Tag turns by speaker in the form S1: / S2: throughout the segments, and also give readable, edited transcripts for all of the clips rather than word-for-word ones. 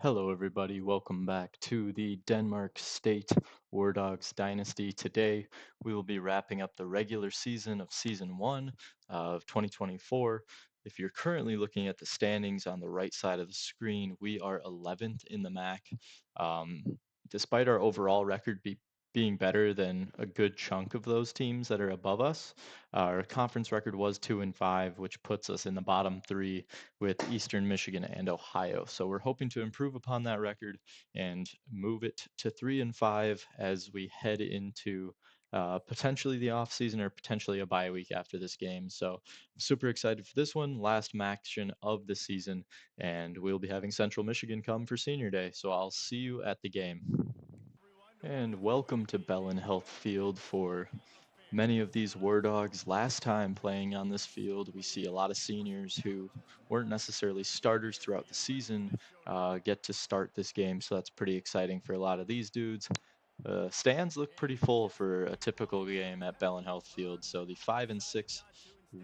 S1: Hello, everybody. Welcome back to the Denmark State War Dogs Dynasty. Today, we will be wrapping up the regular season of Season 1 of 2024. If you're currently looking at the standings on the right side of the screen, we are 11th in the MAC. Um, Despite our overall record being better than a good chunk of those teams that are above us, our conference record was 2-5, which puts us in the bottom three with Eastern Michigan and Ohio. So we're hoping to improve upon that record and move it to 3-5 as we head into potentially the off season or potentially a bye week after this game. So I'm super excited for this one, last action of the season, and we'll be having Central Michigan come for Senior Day. So I'll see you at the game. And welcome to Bellin Health Field for many of these War Dogs. Last time playing on this field, we see a lot of seniors who weren't necessarily starters throughout the season get to start this game, so that's pretty exciting for a lot of these dudes. Stands look pretty full for a typical game at Bellin Health Field, so the 5-6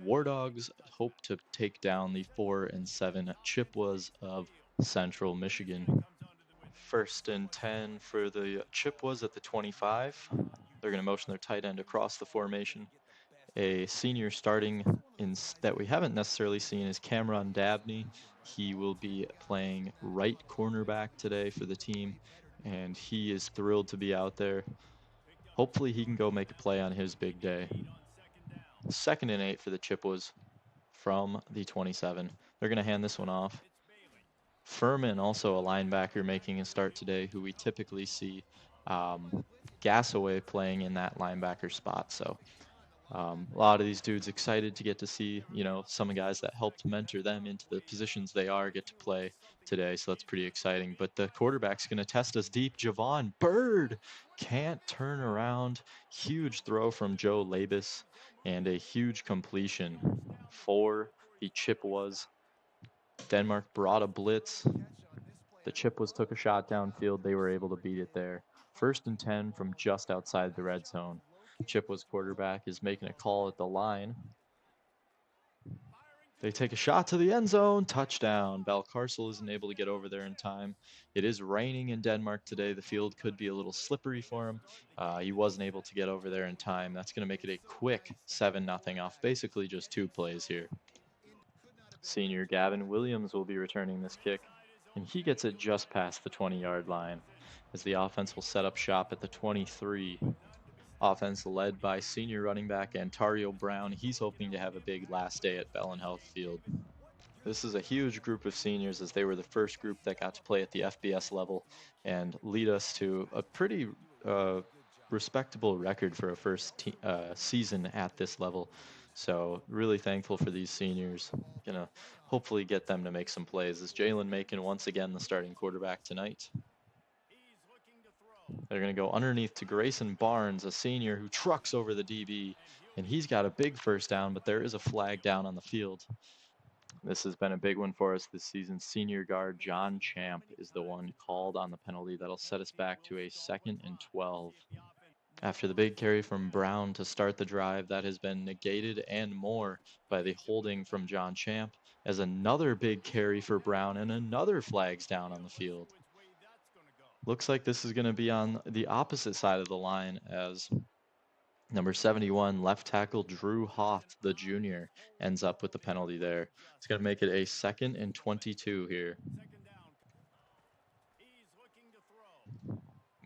S1: War Dogs hope to take down the 4-7 Chippewas of Central Michigan. First and 10 for the Chippewas at the 25. They're going to motion their tight end across the formation. A senior starting in that we haven't necessarily seen is Cameron Dabney. He will be playing right cornerback today for the team, and he is thrilled to be out there. Hopefully he can go make a play on his big day. Second and 8 for the Chippewas from the 27. They're going to hand this one off. Furman, also a linebacker making a start today, who we typically see Gassaway playing in that linebacker spot. So a lot of these dudes excited to get to see, some guys that helped mentor them into the positions they are get to play today. So that's pretty exciting. But the quarterback's going to test us deep. Javon Bird can't turn around. Huge throw from Joe Labus and a huge completion for the Chippewas. Denmark brought a blitz. The Chippewas took a shot downfield. They were able to beat it there. First and 10 from just outside the red zone. Chippewas quarterback is making a call at the line. They take a shot to the end zone. Touchdown. Valcarcel isn't able to get over there in time. It is raining in Denmark today. The field could be a little slippery for him. He wasn't able to get over there in time. That's going to make it a quick 7-0 off basically just 2 plays here. Senior Gavin Williams will be returning this kick, and he gets it just past the 20-yard line as the offense will set up shop at the 23. Offense led by senior running back Antario Brown. He's hoping to have a big last day at Bellin Health Field. This is a huge group of seniors as they were the first group that got to play at the FBS level and lead us to a pretty respectable record for a first season at this level. So really thankful for these seniors. Gonna hopefully get them to make some plays. Is Jalen Macon once again the starting quarterback tonight? They're going to go underneath to Grayson Barnes, a senior who trucks over the DB, and he's got a big first down, but there is a flag down on the field. This has been a big one for us this season. Senior guard John Champ is the one called on the penalty. That'll set us back to a 2nd and 12. After the big carry from Brown to start the drive, that has been negated and more by the holding from John Champ, as another big carry for Brown and another flag's down on the field. Looks like this is going to be on the opposite side of the line as number 71 left tackle Drew Hoff, the junior, ends up with the penalty there. It's going to make it a 2nd and 22 here.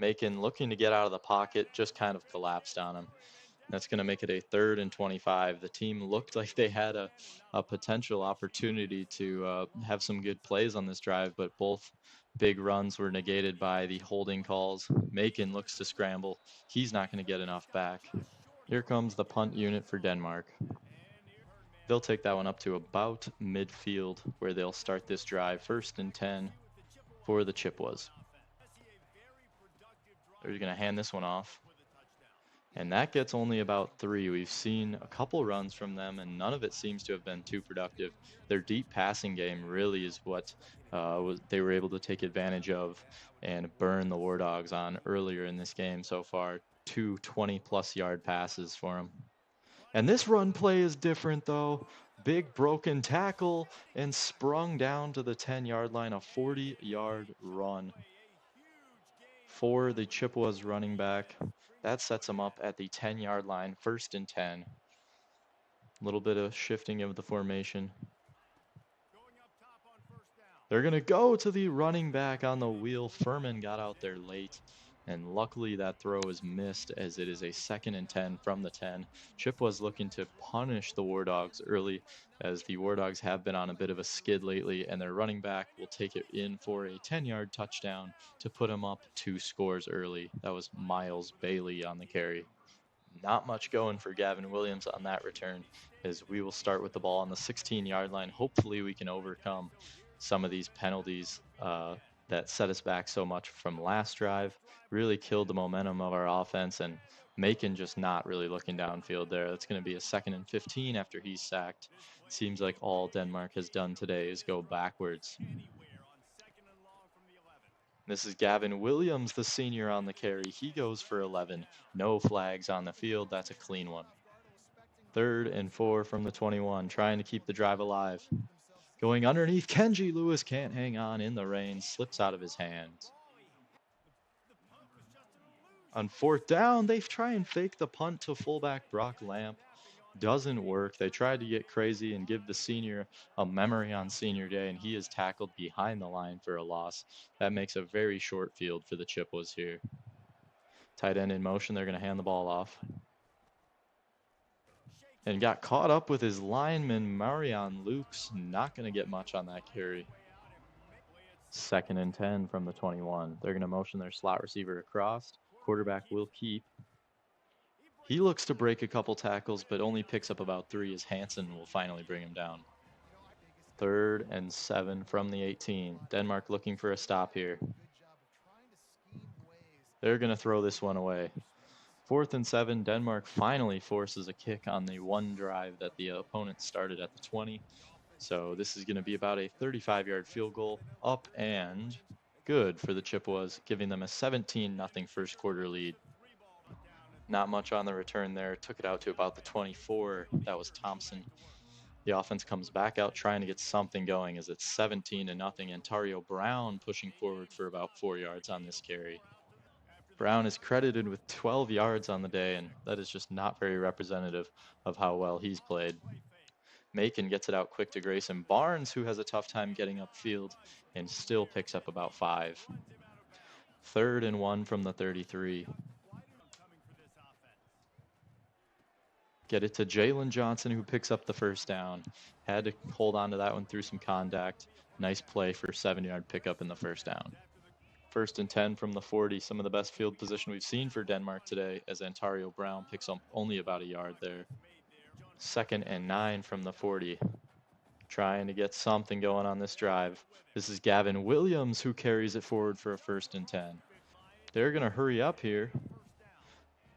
S1: Macon looking to get out of the pocket, just kind of collapsed on him. That's going to make it a 3rd and 25. The team looked like they had a potential opportunity to have some good plays on this drive, but both big runs were negated by the holding calls. Macon looks to scramble. He's not going to get enough back. Here comes the punt unit for Denmark. They'll take that one up to about midfield where they'll start this drive. 1st and 10 for the Chippewas. They're going to hand this one off. And that gets only about 3. We've seen a couple runs from them, and none of it seems to have been too productive. Their deep passing game really is what they were able to take advantage of and burn the War Dogs on earlier in this game so far. 2 20-plus yard passes for them. And this run play is different though. Big broken tackle and sprung down to the 10-yard line, a 40-yard run for the Chippewas running back. That sets him up at the 10-yard line, 1st and 10. A little bit of shifting of the formation. They're going to go to the running back on the wheel. Furman got out there late, and luckily that throw is missed as it is a 2nd and 10 from the 10. Chip was looking to punish the War Dogs early, as the War Dogs have been on a bit of a skid lately, and their running back will take it in for a 10-yard touchdown to put them up 2 scores early. That was Miles Bailey on the carry. Not much going for Gavin Williams on that return, as we will start with the ball on the 16-yard line. Hopefully we can overcome some of these penalties that set us back so much from last drive. Really killed the momentum of our offense, and Macon just not really looking downfield there. That's going to be a 2nd and 15 after he's sacked. Seems like all Denmark has done today is go backwards. This is Gavin Williams, the senior on the carry. He goes for 11. No flags on the field. That's a clean one. 3rd and 4 from the 21, trying to keep the drive alive. Going underneath, Kenji Lewis can't hang on in the rain, slips out of his hands. On 4th down, they try and fake the punt to fullback Brock Lamp. Doesn't work. They tried to get crazy and give the senior a memory on senior day, and he is tackled behind the line for a loss. That makes a very short field for the Chippewas here. Tight end in motion. They're going to hand the ball off. And got caught up with his lineman, Marion Lukes. Not going to get much on that carry. 2nd and 10 from the 21. They're going to motion their slot receiver across. Quarterback will keep. He looks to break a couple tackles, but only picks up about 3 as Hansen will finally bring him down. 3rd and 7 from the 18. Denmark looking for a stop here. They're going to throw this one away. 4th and 7, Denmark finally forces a kick on the one drive that the opponent started at the 20. So this is going to be about a 35-yard field goal, up and good for the Chippewas, giving them a 17-0 first quarter lead. Not much on the return there. Took it out to about the 24. That was Thompson. The offense comes back out trying to get something going as it's 17-0. Antario Brown pushing forward for about 4 yards on this carry. Brown is credited with 12 yards on the day, and that is just not very representative of how well he's played. Macon gets it out quick to Grayson Barnes, who has a tough time getting upfield and still picks up about 5. 3rd and 1 from the 33. Get it to Jalen Johnson, who picks up the 1st down. Had to hold on to that one through some contact. Nice play for 7-yard pickup in the 1st down. 1st and 10 from the 40. Some of the best field position we've seen for Denmark today, as Antario Brown picks up only about a yard there. 2nd and 9 from the 40. Trying to get something going on this drive. This is Gavin Williams who carries it forward for a 1st and 10. They're going to hurry up here.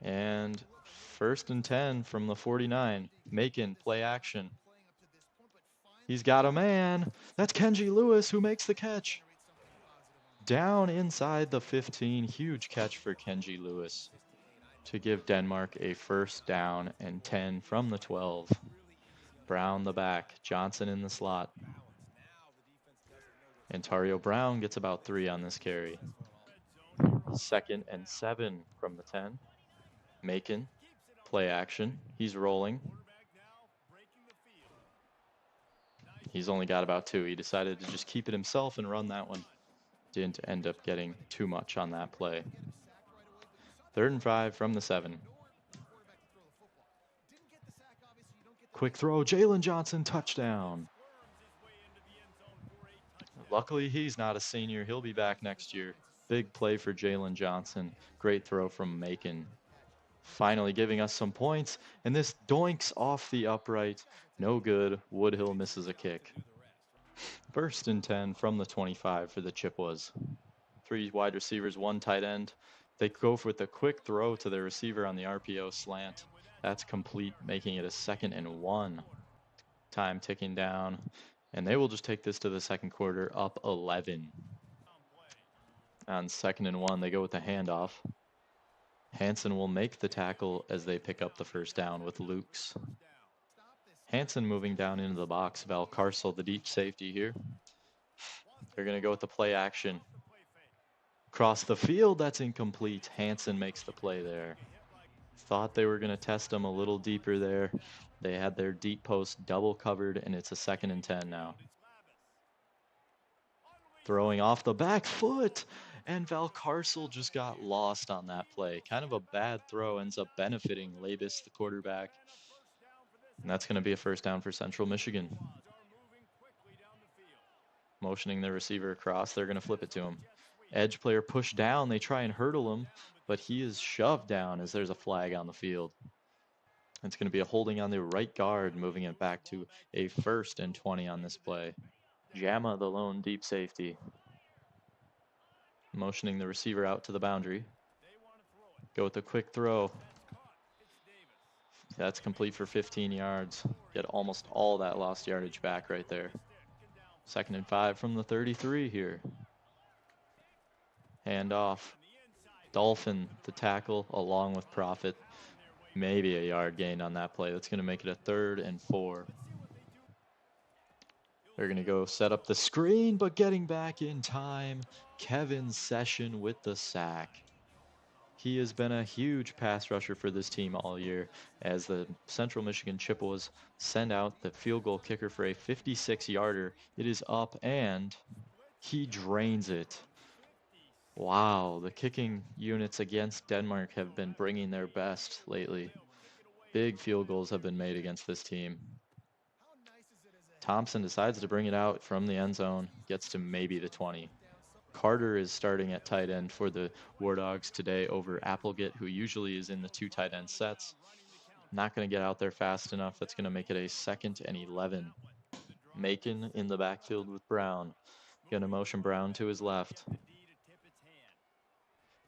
S1: And 1st and 10 from the 49. Macon, play action. He's got a man. That's Kenji Lewis who makes the catch. Down inside the 15. Huge catch for Kenji Lewis to give Denmark a 1st down and 10 from the 12. Brown the back. Johnson in the slot. Antario Brown gets about 3 on this carry. 2nd and 7 from the 10. Macon, play action. He's rolling. He's only got about 2. He decided to just keep it himself and run that one. Didn't end up getting too much on that play. 3rd and 5 from the 7. Quick throw, Jalen Johnson, touchdown. Luckily, he's not a senior. He'll be back next year. Big play for Jalen Johnson. Great throw from Macon. Finally giving us some points, and this doinks off the upright. No good. Woodhill misses a kick. 1st and 10 from the 25 for the Chippewas. 3 wide receivers, 1 tight end. They go with a quick throw to their receiver on the RPO slant. That's complete, making it a 2nd and 1. Time ticking down, and they will just take this to the 2nd quarter, up 11. On 2nd and 1, they go with the handoff. Hansen will make the tackle as they pick up the first down with Lukes. Hansen moving down into the box. Valcarcel, the deep safety here. They're going to go with the play action. Across the field, that's incomplete. Hansen makes the play there. Thought they were going to test him a little deeper there. They had their deep post double covered, and it's a 2nd and 10 now. Throwing off the back foot, and Valcarcel just got lost on that play. Kind of a bad throw, ends up benefiting Labus, the quarterback. And that's going to be a first down for Central Michigan. Motioning the receiver across, they're going to flip it to him. Edge player pushed down, they try and hurdle him, but he is shoved down as there's a flag on the field. It's going to be a holding on the right guard, moving it back to a 1st and 20 on this play. Jama, the lone deep safety. Motioning the receiver out to the boundary. Go with a quick throw. That's complete for 15 yards. Get almost all that lost yardage back right there. 2nd and 5 from the 33 here. Hand off. Dolphin, the tackle, along with Profit. Maybe a yard gained on that play. That's going to make it a 3rd and 4. They're going to go set up the screen, but getting back in time, Kevin Session with the sack. He has been a huge pass rusher for this team all year as the Central Michigan Chippewas send out the field goal kicker for a 56-yarder. It is up, and he drains it. Wow, the kicking units against Denmark have been bringing their best lately. Big field goals have been made against this team. Thompson decides to bring it out from the end zone, gets to maybe the 20. Carter is starting at tight end for the War Dogs today over Applegate, who usually is in the 2 tight end sets. Not going to get out there fast enough. That's going to make it a 2nd and 11. Macon in the backfield with Brown. Going to motion Brown to his left.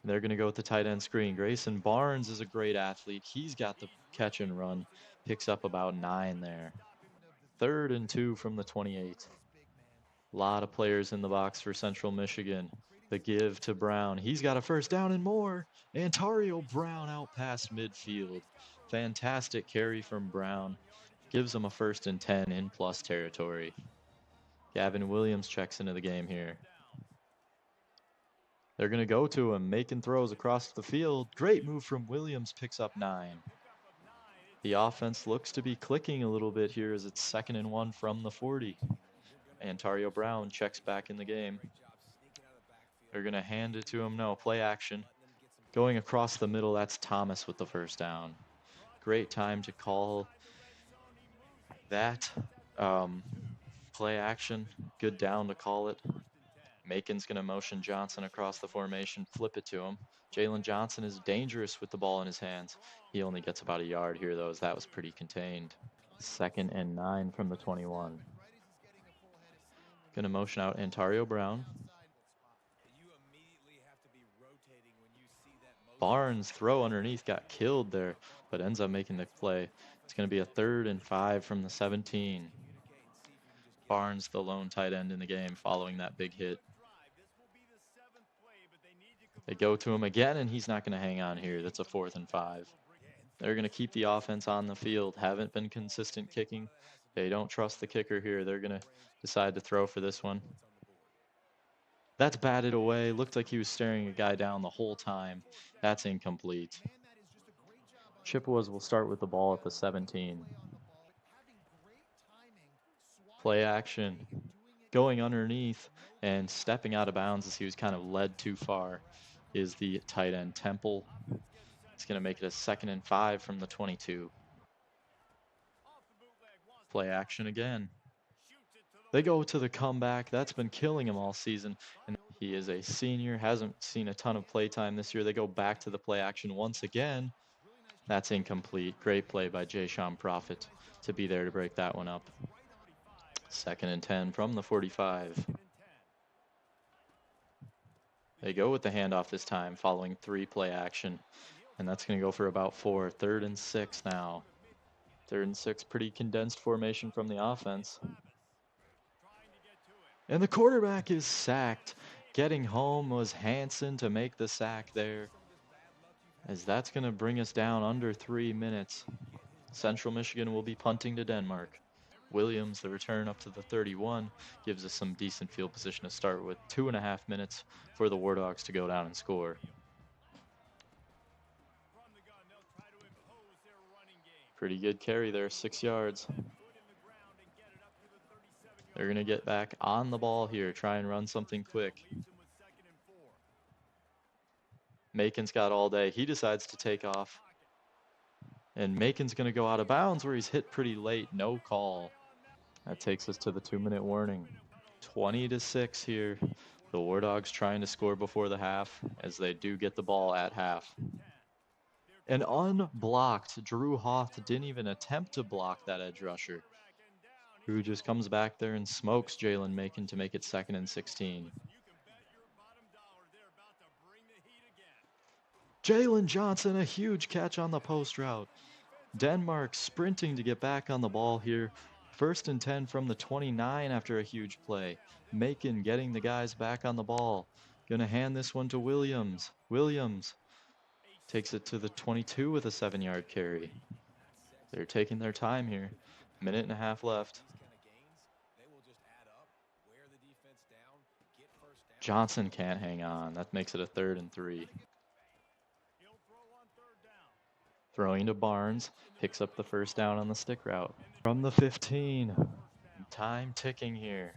S1: They're going to go with the tight end screen. Grayson Barnes is a great athlete. He's got the catch and run. Picks up about 9 there. 3rd and 2 from the 28. A lot of players in the box for Central Michigan. The give to Brown. He's got a first down and more. Antario Brown out past midfield. Fantastic carry from Brown. Gives him a 1st and 10 in plus territory. Gavin Williams checks into the game here. They're going to go to him, making throws across the field. Great move from Williams, picks up 9. The offense looks to be clicking a little bit here as it's 2nd and 1 from the 40. Antario Brown checks back in the game. They're going to hand it to him. No, play action. Going across the middle, that's Thomas with the first down. Great time to call that play action. Good down to call it. Macon's going to motion Johnson across the formation, flip it to him. Jalen Johnson is dangerous with the ball in his hands. He only gets about a yard here, though, as that was pretty contained. 2nd and 9 from the 21. Going to motion out Antario Brown. Barnes throw underneath, got killed there, but ends up making the play. It's going to be a 3rd and 5 from the 17. Barnes, the lone tight end in the game, following that big hit. They go to him again, and he's not going to hang on here. That's a 4th and 5. They're going to keep the offense on the field. Haven't been consistent kicking. They don't trust the kicker here. They're going to decide to throw for this one. That's batted away. Looked like he was staring a guy down the whole time. That's incomplete. Chippewas will start with the ball at the 17. Play action. Going underneath and stepping out of bounds as he was kind of led too far is the tight end Temple. It's going to make it a 2nd and 5 from the 22. Play action again. They go to the comeback. That's been killing him all season. And he is a senior, hasn't seen a ton of play time this year. They go back to the play action once again. That's incomplete. Great play by Jay-Sean Profit to be there to break that one up. 2nd and 10 from the 45. They go with the handoff this time, following 3 play action. And that's going to go for about 4. 3rd and 6 now. 3rd and 6, pretty condensed formation from the offense. And the quarterback is sacked. Getting home was Hansen to make the sack there. as that's going to bring us down under 3 minutes. Central Michigan will be punting to Denmark. Williams, the return up to the 31, gives us some decent field position to start with. 2.5 minutes for the War Dogs to go down and score. Pretty good carry there, 6 yards. They're going to get back on the ball here, try and run something quick. Macon's got all day. He decides to take off. And Macon's going to go out of bounds where he's hit pretty late. No call. That takes us to the 2-minute warning. 20-6 here. The War Dogs trying to score before the half as they do get the ball at half. And unblocked, Drew Hoth didn't even attempt to block that edge rusher, who just comes back there and smokes Jalen Macon to make it 2nd and 16. Jalen Johnson, a huge catch on the post route. Denmark sprinting to get back on the ball here. 1st and 10 from the 29 after a huge play. Macon getting the guys back on the ball. Gonna hand this one to Williams. Williams takes it to the 22 with a 7-yard carry. They're taking their time here. 1.5 minutes left. Johnson can't hang on. That makes it a 3rd and 3. Throwing to Barnes, picks up the 1st down on the stick route. From the 15, time ticking here.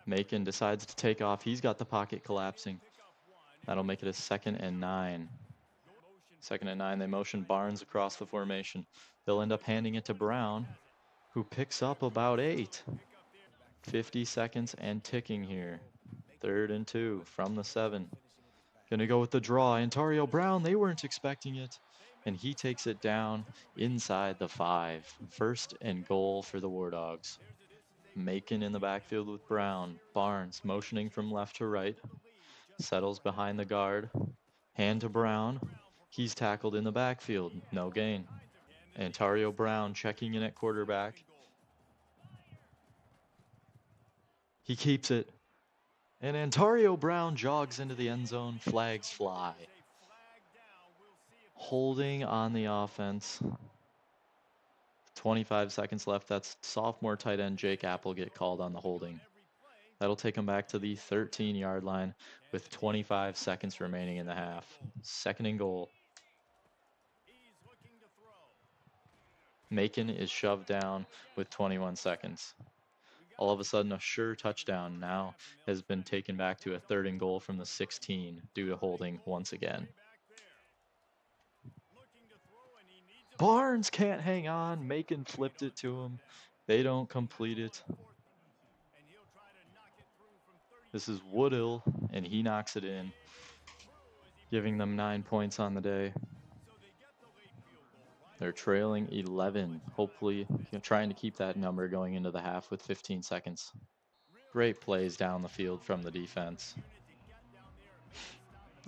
S1: Macon decides to take off. He's got the pocket collapsing. That'll make it a 2nd and 9. 2nd and 9, they motion Barnes across the formation. They'll end up handing it to Brown, who picks up about 8. 50 seconds and ticking here. 3rd and 2 from the 7. Gonna go with the draw. Antonio Brown, they weren't expecting it. And he takes it down inside the 5. 1st and goal for the War Dogs. Macon in the backfield with Brown. Barnes motioning from left to right. Settles behind the guard. Hand to Brown. He's tackled in the backfield. No gain. Antonio Brown checking in at quarterback. He keeps it. And Antonio Brown jogs into the end zone. Flags fly. Holding on the offense. 25 seconds left. That's sophomore tight end Jake Applegate called on the holding. That'll take him back to the 13-yard line with 25 seconds remaining in the half. 2nd and goal. Macon is shoved down with 21 seconds. All of a sudden, a sure touchdown now has been taken back to a 3rd and goal from the 16 due to holding once again. Barnes can't hang on. Macon flipped it to him. They don't complete it. This is Woodill, and he knocks it in, giving them 9 points on the day. They're trailing 11, hopefully trying to keep that number going into the half with 15 seconds. Great plays down the field from the defense.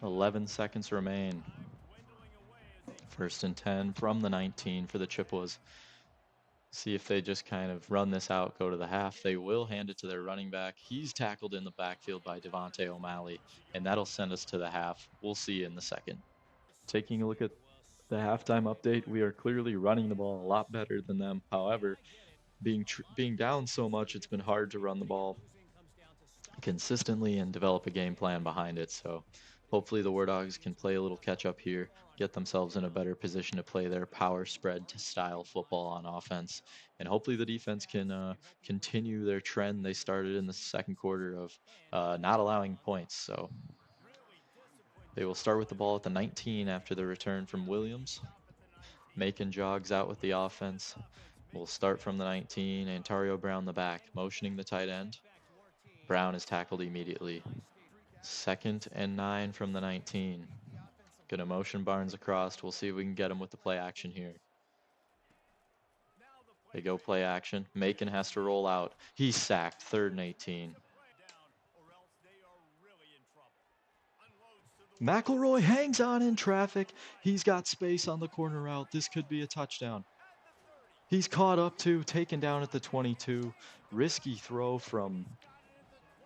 S1: 11 seconds remain. 1st and 10 from the 19 for the Chippewas. See if they just kind of run this out, go to the half. They will hand it to their running back. He's tackled in the backfield by Devontae O'Malley, and that'll send us to the half. We'll see you in the 2nd. Taking a look at the halftime update, we are clearly running the ball a lot better than them. However, being down so much, it's been hard to run the ball consistently and develop a game plan behind it. So hopefully the War Dogs can play a little catch up here, get themselves in a better position to play their power spread style football on offense. And hopefully the defense can continue their trend they started in the 2nd quarter of not allowing points. So they will start with the ball at the 19 after the return from Williams. Macon jogs out with the offense. We'll start from the 19. Antonio Brown the back, motioning the tight end. Brown is tackled immediately. 2nd and 9 from the 19. Gonna motion Barnes across. We'll see if we can get him with the play action here. They go play action. Macon has to roll out. He's sacked. 3rd and 18. McElroy hangs on in traffic. He's got space on the corner route. This could be a touchdown. He's caught up to, taken down at the 22. Risky throw from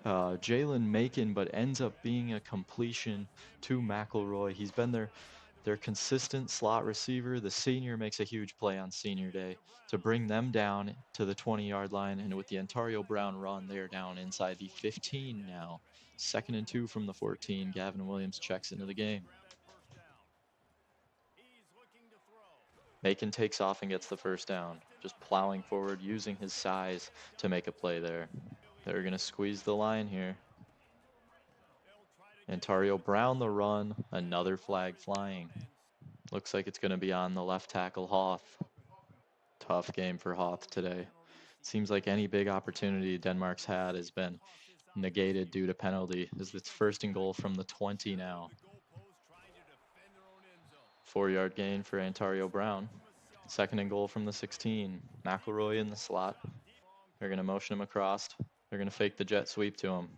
S1: Jalen Macon, but ends up being a completion to McElroy. He's been their consistent slot receiver. The senior makes a huge play on senior day to bring them down to the 20-yard line. And with the Ontario Brown run, they're down inside the 15 now. 2nd and 2 from the 14. Gavin Williams checks into the game. Macon takes off and gets the first down, just plowing forward, using his size to make a play there. They're going to squeeze the line here. Ontario Brown the run, another flag flying. Looks like it's going to be on the left tackle, Hoth. Tough game for Hoth today. Seems like any big opportunity Denmark's had has been negated due to penalty, as it's 1st and goal from the 20 now. 4-yard gain for Ontario Brown. 2nd and goal from the 16. McElroy in the slot. They're going to motion him across. They're going to fake the jet sweep to him.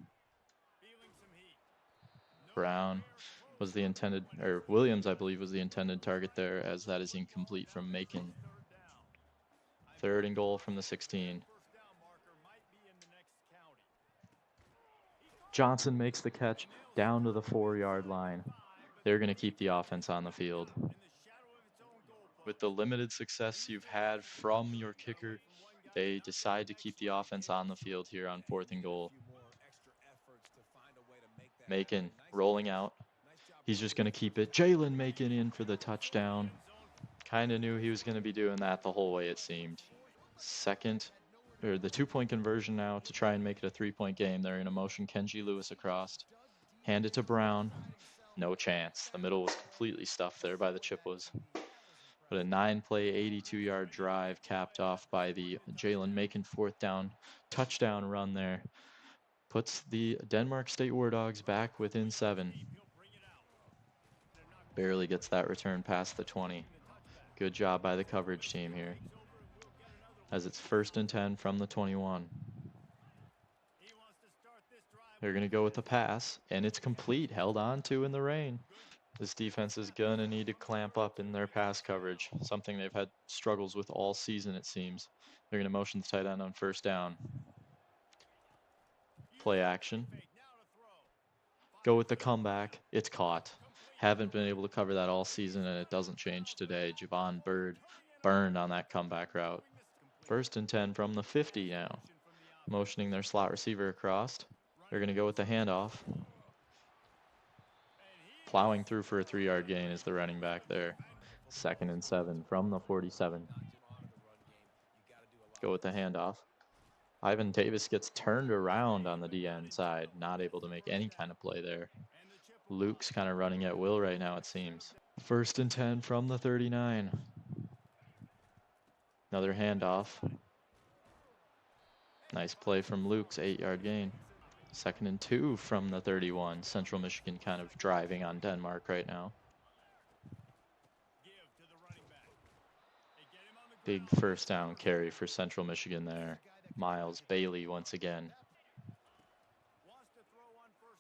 S1: Brown was the intended, or Williams, I believe, was the intended target there, as that is incomplete from Macon. 3rd and goal from the 16. Johnson makes the catch down to the 4-yard line. They're going to keep the offense on the field. With the limited success you've had from your kicker, they decide to keep the offense on the field here on 4th and goal. Macon rolling out. He's just going to keep it. Jalen Macon in for the touchdown. Kind of knew he was going to be doing that the whole way, it seemed. The 2-point conversion now to try and make it a 3-point game. They're in a motion Kenji Lewis across. Hand it to Brown. No chance. The middle was completely stuffed there by the Chippewas. But a 9-play, 82-yard drive capped off by the Jalen Macon 4th down touchdown run there. Puts the Denmark State War Dogs back within 7. Barely gets that return past the 20. Good job by the coverage team here, as it's 1st and 10 from the 21. They're going to go with the pass, and it's complete, held on to in the rain. This defense is going to need to clamp up in their pass coverage, something they've had struggles with all season, it seems. They're going to motion the tight end on 1st down. Play action. Go with the comeback. It's caught. Haven't been able to cover that all season, and it doesn't change today. Javon Bird burned on that comeback route. 1st and 10 from the 50 now. Motioning their slot receiver across. They're going to go with the handoff. Plowing through for a 3-yard gain is the running back there. 2nd and 7 from the 47. Go with the handoff. Ivan Davis gets turned around on the DN side, not able to make any kind of play there. Luke's kind of running at will right now, it seems. 1st and 10 from the 39. Another handoff. Nice play from Luke's 8-yard gain. 2nd and 2 from the 31. Central Michigan kind of driving on Denmark right now. Big 1st down carry for Central Michigan there. Miles Bailey once again.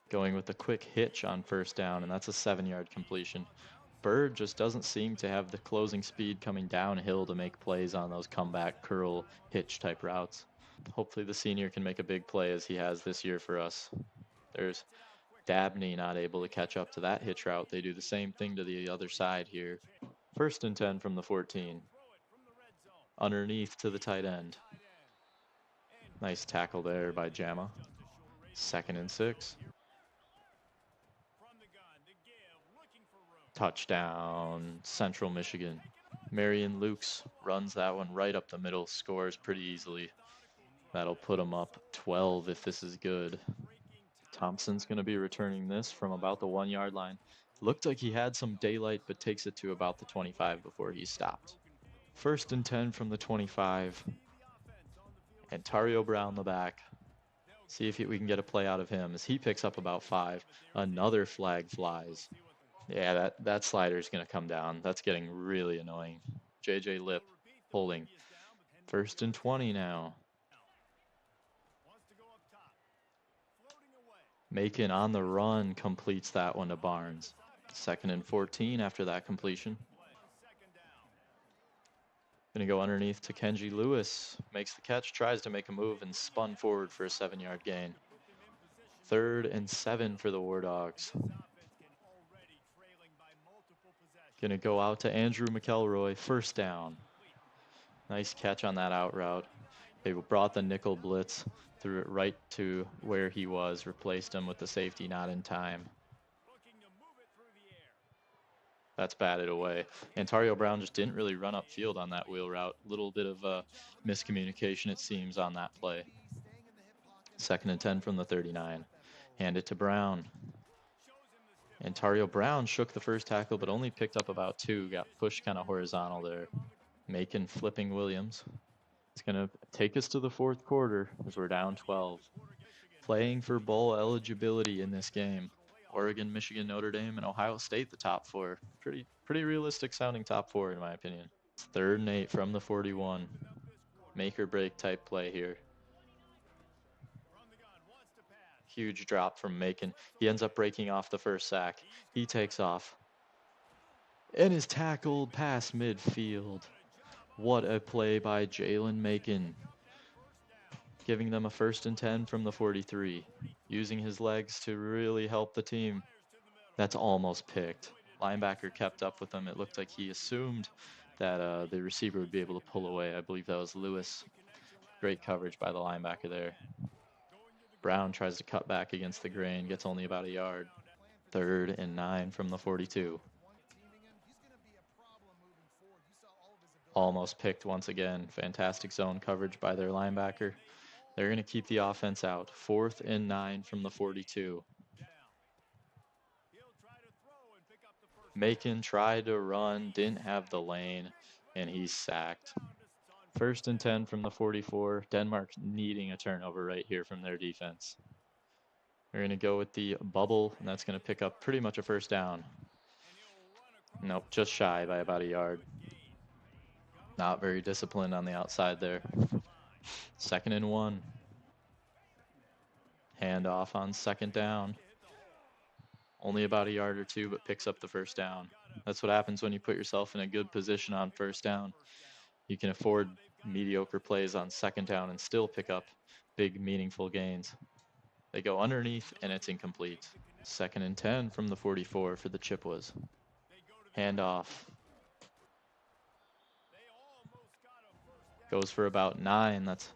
S1: Going with a quick hitch on 1st down, and that's a 7-yard completion. Bird just doesn't seem to have the closing speed coming downhill to make plays on those comeback curl hitch type routes. Hopefully the senior can make a big play as he has this year for us. There's Dabney not able to catch up to that hitch route. They do the same thing to the other side here. 1st and 10 from the 14. Underneath to the tight end. Nice tackle there by Jama. 2nd and 6. Touchdown, Central Michigan. Marion Lukes runs that one right up the middle, scores pretty easily. That'll put them up 12 if this is good. Thompson's going to be returning this from about the 1-yard line. Looked like he had some daylight, but takes it to about the 25 before he stopped. 1st and 10 from the 25. Ontario Brown the back. See if we can get a play out of him as he picks up about 5. Another flag flies. Yeah, that slider is going to come down. That's getting really annoying. JJ Lip holding. 1st and 20 now. Macon on the run completes that one to Barnes. 2nd and 14 after that completion. Going to go underneath to Kenji Lewis. Makes the catch, tries to make a move, and spun forward for a 7-yard gain. 3rd and 7 for the War Dogs. Gonna go out to Andrew McElroy, first down. Nice catch on that out route. They brought the nickel blitz, threw it right to where he was, replaced him with the safety not in time. That's batted away. Antonio Brown just didn't really run upfield on that wheel route. Little bit of miscommunication, it seems, on that play. 2nd and 10 from the 39. Hand it to Brown. Antonio Brown shook the first tackle, but only picked up about 2. Got pushed kind of horizontal there. Macon flipping Williams. It's going to take us to the 4th quarter as we're down 12. Playing for bowl eligibility in this game. Oregon, Michigan, Notre Dame, and Ohio State, the top 4. Pretty realistic sounding top 4 in my opinion. It's 3rd and 8 from the 41. Make or break type play here. Huge drop from Macon. He ends up breaking off the first sack. He takes off and is tackled past midfield. What a play by Jalen Macon. Giving them a 1st and 10 from the 43. Using his legs to really help the team. That's almost picked. Linebacker kept up with him. It looked like he assumed that the receiver would be able to pull away. I believe that was Lewis. Great coverage by the linebacker there. Brown tries to cut back against the grain, gets only about a yard. 3rd and 9 from the 42. Almost picked once again. Fantastic zone coverage by their linebacker. They're going to keep the offense out. 4th and 9 from the 42. Macon tried to run, didn't have the lane, and he's sacked. 1st and 10 from the 44. Denmark needing a turnover right here from their defense. We're going to go with the bubble, and that's going to pick up pretty much a 1st down. Nope, just shy by about a yard. Not very disciplined on the outside there. 2nd and 1. Handoff on 2nd down. Only about a yard or 2, but picks up the 1st down. That's what happens when you put yourself in a good position on 1st down. You can afford mediocre plays on 2nd down and still pick up big, meaningful gains. They go underneath, and it's incomplete. 2nd and 10 from the 44 for the Chippewas. Handoff. Goes for about 9. That's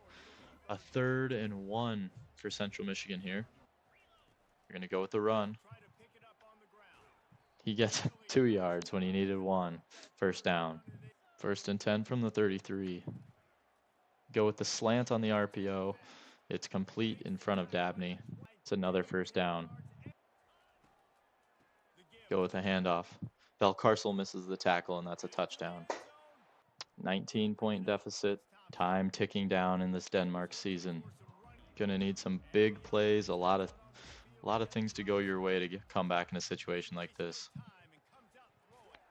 S1: a 3rd and 1 for Central Michigan here. You're going to go with the run. He gets 2 yards when he needed 1. 1st down. 1st and 10 from the 33. Go with the slant on the RPO. It's complete in front of Dabney. It's another 1st down. Go with a handoff. Valcarcel misses the tackle, and that's a touchdown. 19-point deficit. Time ticking down in this Denmark season. Gonna need some big plays, a lot of things to go your way to come back in a situation like this.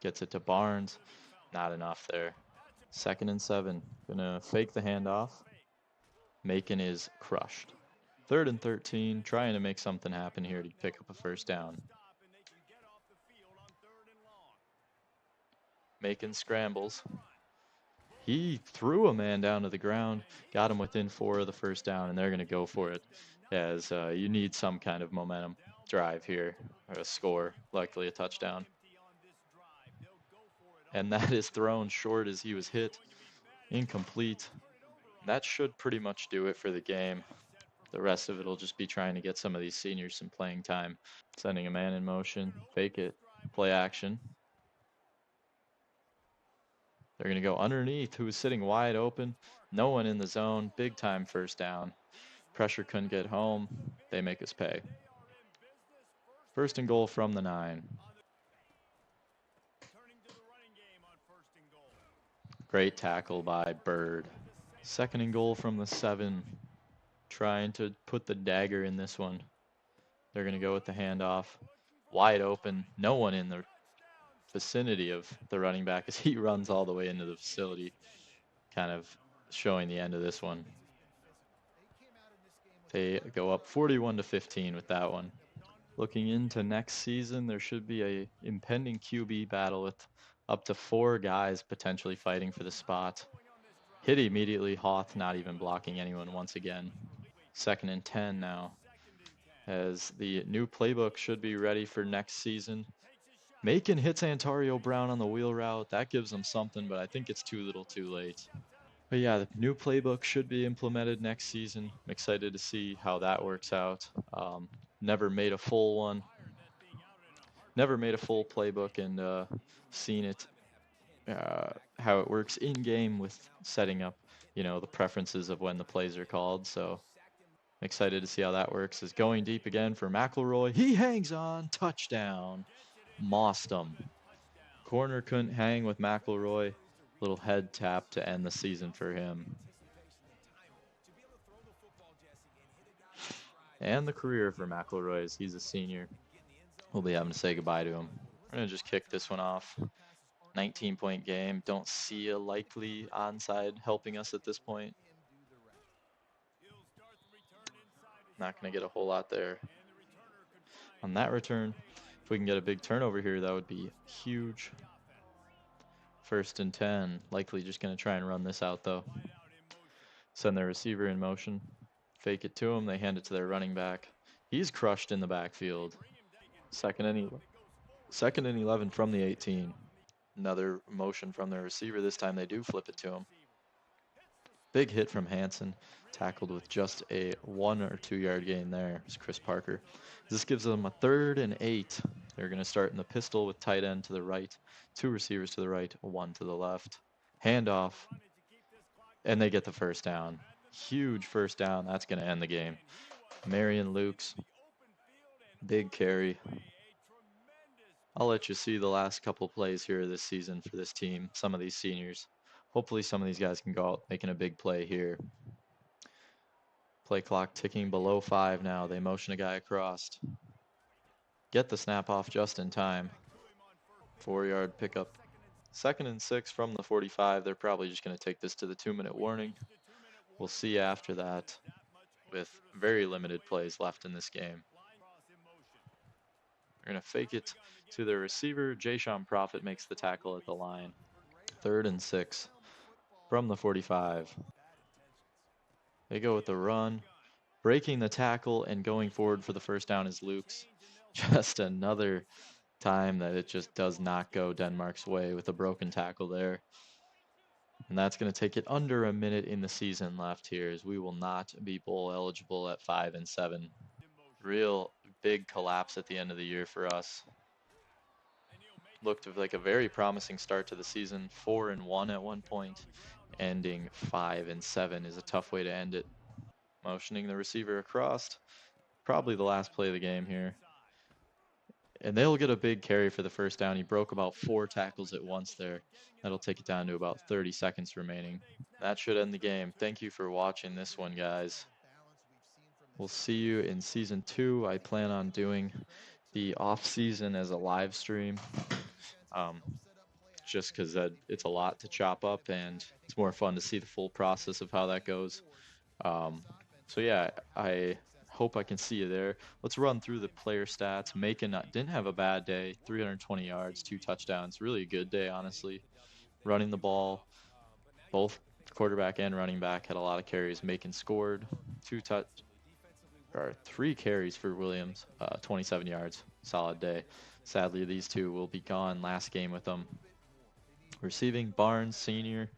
S1: Gets it to Barnes. Not enough there. 2nd and 7. Gonna fake the handoff. Macon is crushed. 3rd and 13. Trying to make something happen here to pick up a 1st down. Macon scrambles. He threw a man down to the ground, got him within 4 of the 1st down, and they're going to go for it as you need some kind of momentum drive here, or a score, likely a touchdown. And that is thrown short as he was hit. Incomplete. That should pretty much do it for the game. The rest of it will just be trying to get some of these seniors some playing time. Sending a man in motion, fake it, play action. They're going to go underneath, who is sitting wide open. No one in the zone. Big time 1st down. Pressure couldn't get home. They make us pay. 1st and goal from the 9. Great tackle by Bird. 2nd and goal from the 7. Trying to put the dagger in this one. They're going to go with the handoff. Wide open. No one in the vicinity of the running back as he runs all the way into the facility, kind of showing the end of this one. They go up 41-15 with that one. Looking into next season, there should be a impending QB battle with up to 4 guys potentially fighting for the spot. Hit immediately. Hoth not even blocking anyone once again. 2nd and 10 now as the new playbook should be ready for next season. Macon hits Antonio Brown on the wheel route. That gives them something, but I think it's too little too late. But yeah, the new playbook should be implemented next season. I'm excited to see how that works out. Never made a full one, never made a full playbook and seen it, how it works in game with setting up, the preferences of when the plays are called. So I'm excited to see how that works. Is going deep again for McElroy. He hangs on, touchdown, mossed him. Corner couldn't hang with McElroy. Little head tap to end the season for him. And the career for McElroy as he's a senior. We'll be having to say goodbye to him. We're going to just kick this one off. 19-point game. Don't see a likely onside helping us at this point. Not going to get a whole lot there. On that return, if we can get a big turnover here, that would be huge. 1st and 10. Likely just going to try and run this out, though. Send their receiver in motion. Fake it to him. They hand it to their running back. He's crushed in the backfield. Second and 11 from the 18. Another motion from their receiver. This time they do flip it to him. Big hit from Hansen. Tackled with just a 1 or 2 yard gain there. It's Chris Parker. This gives them a 3rd and 8. They're going to start in the pistol with tight end to the right. 2 receivers to the right, 1 to the left. Handoff. And they get the first down. Huge first down. That's going to end the game. Marion Lukes. Big carry. I'll let you see the last couple plays here this season for this team, some of these seniors. Hopefully some of these guys can go out making a big play here. Play clock ticking below 5 now. They motion a guy across. Get the snap off just in time. 4-yard pickup. 2nd and 6 from the 45. They're probably just going to take this to the 2-minute warning. We'll see after that with very limited plays left in this game. They're going to fake it to their receiver. Jayshon Prophet makes the tackle at the line. 3rd and 6 from the 45. They go with the run. Breaking the tackle and going forward for the first down is Luke's. Just another time that it just does not go Denmark's way with a broken tackle there. And that's going to take it under a minute in the season left here, as we will not be bowl eligible at 5 and 7. Real big collapse at the end of the year for us. Looked like a very promising start to the season. 4 and 1 at one point. Ending 5 and 7 is a tough way to end it. Motioning the receiver across. Probably the last play of the game here. And they'll get a big carry for the first down. He broke about 4 tackles at once there. That'll take it down to about 30 seconds remaining. That should end the game. Thank you for watching this one, guys. We'll see you in season 2. I plan on doing the off season as a live stream. Just because it's a lot to chop up, and it's more fun to see the full process of how that goes. So yeah, I hope I can see you there. Let's run through the player stats. Macon didn't have a bad day. 320 yards, 2 touchdowns. Really a good day, honestly. Running the ball, both quarterback and running back had a lot of carries. Macon scored 3 carries for Williams, 27 yards. Solid day. Sadly, these two will be gone. Last game with them. Receiving, Barnes, senior.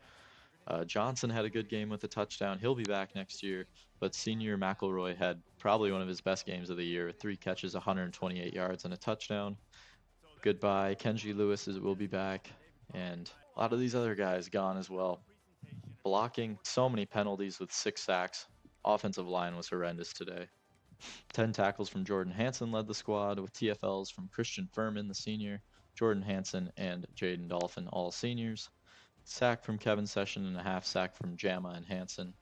S1: Johnson had a good game with a touchdown. He'll be back next year. But senior McElroy had probably one of his best games of the year. 3 catches, 128 yards, and a touchdown. Goodbye. Kenji Lewis will be back. And a lot of these other guys gone as well. Blocking, so many penalties with 6 sacks. Offensive line was horrendous today. 10 tackles from Jordan Hansen led the squad, with TFLs from Christian Furman, the senior, Jordan Hansen, and Jaden Dolphin, all seniors. Sack from Kevin Session and a half sack from Jama and Hansen.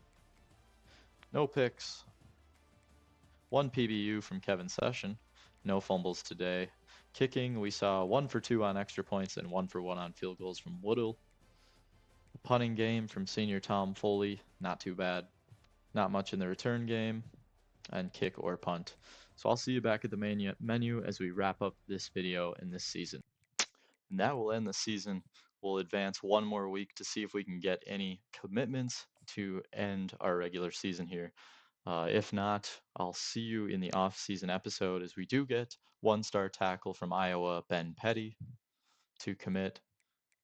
S1: No picks. 1 PBU from Kevin Session. No fumbles today. Kicking, we saw 1 for 2 on extra points and 1 for 1 on field goals from Woodall. Punting game from senior Tom Foley. Not too bad. Not much in the return game. And kick or punt. So I'll see you back at the menu as we wrap up this video in this season. And that will end the season. We'll advance 1 more week to see if we can get any commitments to end our regular season here. If not, I'll see you in the off-season episode as we do get one-star tackle from Iowa, Ben Petty, to commit.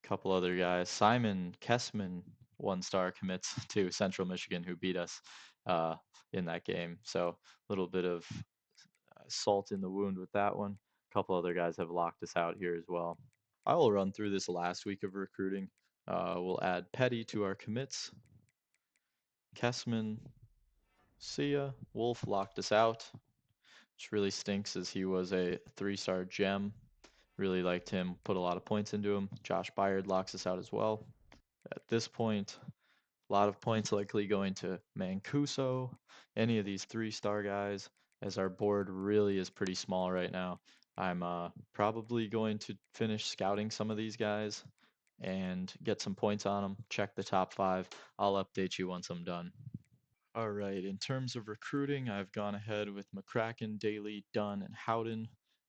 S1: A couple other guys. Simon Kessman, one-star commits to Central Michigan, who beat us uh, in that game. So a little bit of salt in the wound with that one. A couple other guys have locked us out here as well. I will run through this last week of recruiting. We'll add Petty to our commits. Kessman, see ya. Wolf locked us out, which really stinks as he was a 3-star gem. Really liked him, put a lot of points into him. Josh Byard locks us out as well. At this point, a lot of points likely going to Mancuso, any of these 3-star guys, as our board really is pretty small right now. I'm probably going to finish scouting some of these guys and get some points on them, check the top 5. I'll update you once I'm done. All right, in terms of recruiting, I've gone ahead with McCracken, Daly, Dunn, and Howden.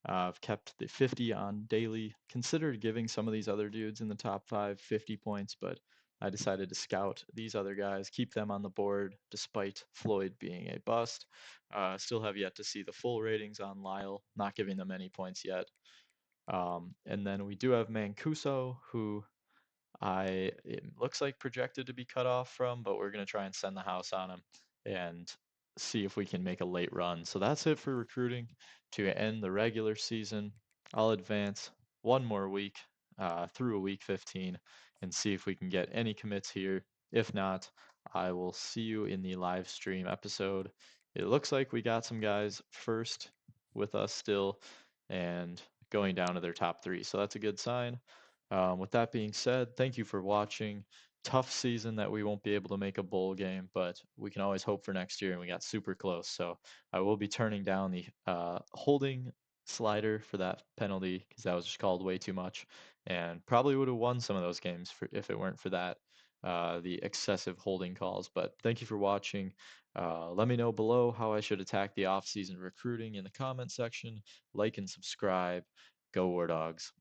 S1: I've kept the 50 on Daly. Considered giving some of these other dudes in the top 5 50 points, but I decided to scout these other guys, keep them on the board despite Floyd being a bust. Still have yet to see the full ratings on Lyle, not giving them any points yet. And then we do have Mancuso, who it looks like projected to be cut off from, but we're going to try and send the house on him and see if we can make a late run. So that's it for recruiting to end the regular season. I'll advance one more week through a week 15 and see if we can get any commits here. If not, I will see you in the live stream episode. It looks like we got some guys first with us still and going down to their top 3. So that's a good sign. With that being said, thank you for watching. Tough season that we won't be able to make a bowl game, but we can always hope for next year, and we got super close. So I will be turning down the holding slider for that penalty because that was just called way too much, and probably would have won some of those games if it weren't for that. The excessive holding calls. But thank you for watching. Let me know below how I should attack the off-season recruiting in the comment section. Like and subscribe. Go War Dogs.